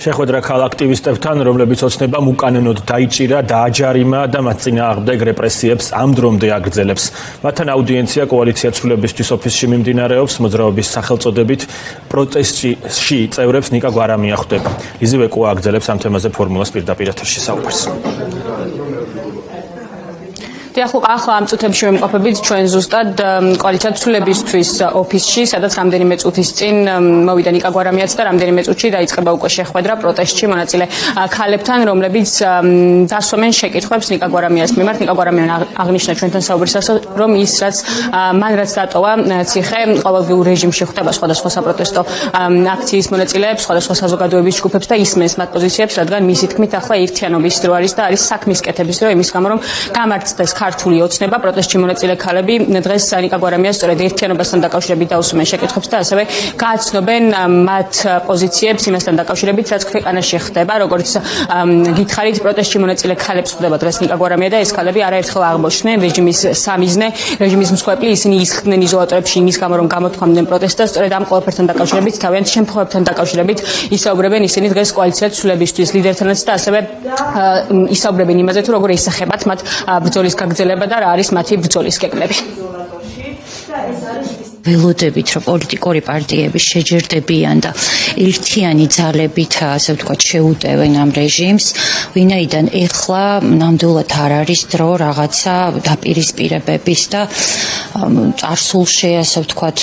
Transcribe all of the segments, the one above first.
შეხვედრა ქალ აქტივისტებთან, რომლებიც ოცნებამ უკანონოდ დაიჭირა, დააჯარიმა და მათ წინააღმდეგ რეპრესიებს ამ დრომდე აგრძელებს. მათთან აუდიენცია კოალიცია ცვლილებისთვის ოფისში მიმდინარეობს, მოძრაობის სახელწოდებით პროტესტში წევრებს ნიკა გვარამია ხვდება. იზივე კუა აგრძელებს ამ თემაზე ფორმულას პირდაპირ ეთერში საუბარს. ახლა ამ წუთებში ვიმყოფებით ჩვენ ზუსტად კოალიცია ცვლილებისთვის ოფისში, სადაც რამდენიმე წუთის წინ მოვიდა ნიკა გვარამიაც და რამდენიმე წუთში დაიწყება უკვე შეხვედრა პროტესტში მონაწილე ქალებთან, რომლებიც დასვამენ შეკითხვებს ნიკა გვარამიას მიმართ. ნიკა გვარამია აღნიშნა ჩვენთან საუბრისას, რომ ის მან რაც დატოვა ციხე ყოველდღიურ რეჟიმში ხვდება სხვადასხვა საპროტესტო აქციის მონაწილეებს, სხვადასხვა საზოგადოების ჯგუფებს და ისმენს მათ პოზიციებს, რადგან მისი თქმით ახლა ერთიანობის დრო არის და არის საქმის კეთების დრო, იმის გამო რომ გამართდეს ქართული ოცნება პროტესტში მონაწილე ქალები დღეს ნიკა გვარამიას სწორედ ერთიანობასთან დაკავშირებით დაუსვნენ შეკითხვებს და ასევე გააცნობენ მათ პოზიციებს იმასთან დაკავშირებით, რაც ქვეყანაში ხდება, როგორც გითხარით პროტესტში მონაწილე ქალებს ხვდება დღეს ნიკა გვარამია და ეს ქალები არაერთხელ აღმოჩნდნენ რეჟიმის სამიზნე, რეჟიმის მსხვერპლი, ისინი ისხდნენ იზოლატორებში იმის გამო რომ გამოთქვამდნენ პროტესტს და სწორედ ამ ყველაფერთან დაკავშირებით, თავიანთ შემთხვევებთან დაკავშირებით ისაუბრებენ ისინი დღეს კოალიცია ცვლილებისთვის ლიდერთანაც და ასევე ისაუბრებენ იმაზე თუ როგორ ისახებათ მათ ბრძოლის გაგრძელება და რა არის მათი ბრძოლის გეგმები. ველოდებით, რომ პოლიტიკური პარტიები შეჯერდებიან და ერთიანი ძალებით, ასე ვთქვათ, შეუტევენ ამ რეჟიმს, ვინაიდან ეხლა ნამდვილად არ არის დრო რაღაცა დაპირისპირებების და წარსულში, ასე ვთქვათ,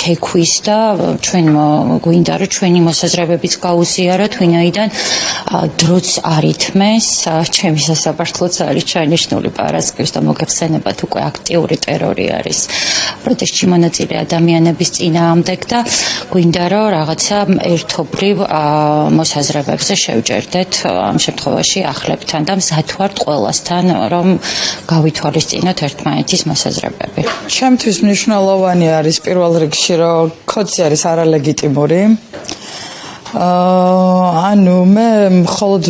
ქეკვის და ჩვენ გვინდა რომ ჩვენი მოსაზრებებიც გაუზიაროთ, ვინაიდან დროც არ ითმეს, ჩემი სასამართლოც არის ჩანიშნული პარასკევს და მოგეხსენებათ უკვე აქტიური ტერორი არის პროტესტში მონაწილე ადამიანების წინააღმდეგ და გვინდა რომ რაღაცა ერთობლივ მოსაზრებებზე შევჯერდეთ ამ შემთხვევაში ახლებთან და მზად ვართ ყველასთან რომ გავითვალისწინოთ ერთმანეთის მოსაზრებები. ჩემთვის მნიშვნელოვანი არის პირველ რიგში რომ კოდი არის არალეგიტიმური. ანუ მე მხოლოდ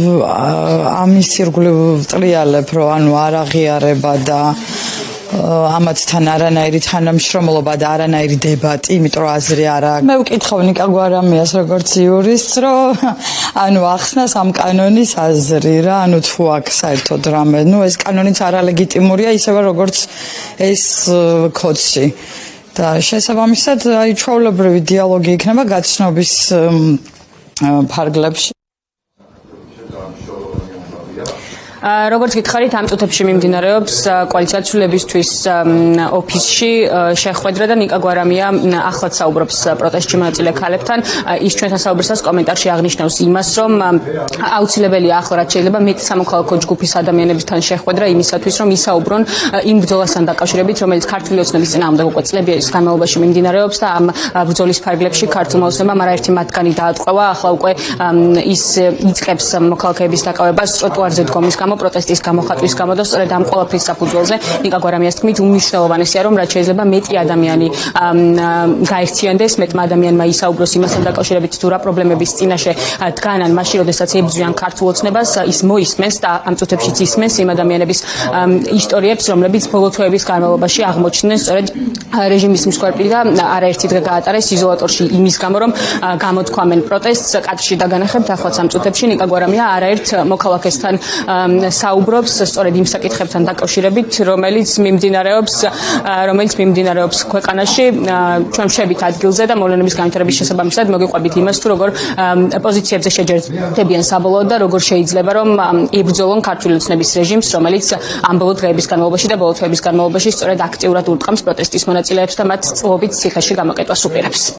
ამის ირგვლივ ვტრიალებ რომ ანუ არ აღიარება და ამათთან არანაირი თანამშრომლობა და არანაირი დებატი, იმიტომ რომ აზრი არ აქვს. მე ვკითხავ ნიკა გვარამიას როგორც იურისტს, რომ ანუ ახსნას ამ კანონის აზრი რა, ანუ თუ აქვს საერთოდ რამე, ეს კანონიც არალეგიტიმურია, ისევე როგორც ეს კოდში. და შესაბამისად, ჩვეულებრივი დიალოგი იქნება გაცნობის ფარგლებში. როგორც გითხარით, ამ წუთებში მიმდინარეობს კოალიცია ცვლილებისთვის ოფისში შეხვედრა და ნიკა გვარამია ახლაც საუბრობს პროტესტში მონაწილე ქალებთან. ის ჩვენთან საუბრისას კომენტარში აღნიშნავს იმას, რომ აუცილებელია ახლა რაც შეიძლება მეტ სამოქალაქო ჯგუფის ადამიანებთან შეხვედრა იმისათვის, რომ ისაუბრონ იმ ბრძოლასთან დაკავშირებით, რომელიც ქართული ოცნების წინააღმდეგ უკვე წლების განმავლობაში მიმდინარეობს და ამ ბრძოლის ფარგლებში ქართულმა ოცნებამ არაერთი მათგანი დაატყვევა. ახლა უკვე ის იწყებს მოქალაქეების დაკავებას ტროტუარზე დგომის პროტესტის გამოხატვის გამო და სწორედ ამ ყველაფრის საფუძველზე ნიკა გვარამიას თქმით უმნიშვნელოვანესია რომ რაც შეიძლება მეტი ადამიანი გაერთიანდეს, მეტმა ადამიანმა ისაუბროს იმასთან დაკავშირებით თუ რა პრობლემების წინაშე დგანან მაშინ როდესაც ებრძვიან ქართულ ოცნებას, ის მოისმენს და ამ წუთებშიც ისმენს იმ ადამიანების ისტორიებს, რომლებიც ბოლო თვეების განმავლობაში აღმოჩნდნენ სწორედ რეჟიმის მსხვერპლი და არაერთი დღე გაატარეს იზოლატორში იმის გამო რომ გამოთქვამენ პროტესტს. კადრში დაგანახებთ ახლაც ამ წუთებში ნიკა გვარამია არაერთ მოქალაქესთან საუბრობს სწორედ იმ საკითხებთან დაკავშირებით, რომელიც მიმდინარეობს ქვეყანაში. ჩვენ ვშევით ადგილზე და მოვლენების განვითარების შესაბამისად მოგიყვებით იმას, თუ როგორ პოზიციებზე შეჯერდებიან საბოლოოდ და როგორ შეიძლება რომ იბრძოლონ ქართული ოცნების რეჟიმს, რომელიც ამ ბოლო დღეების განმავლობაში და ბოლო თვეების განმავლობაში სწორედ აქტიურად ურტყამს პროტესტის მონაწილეებს და მათ წლობით ციხეში გამოკეტვას უპირებს.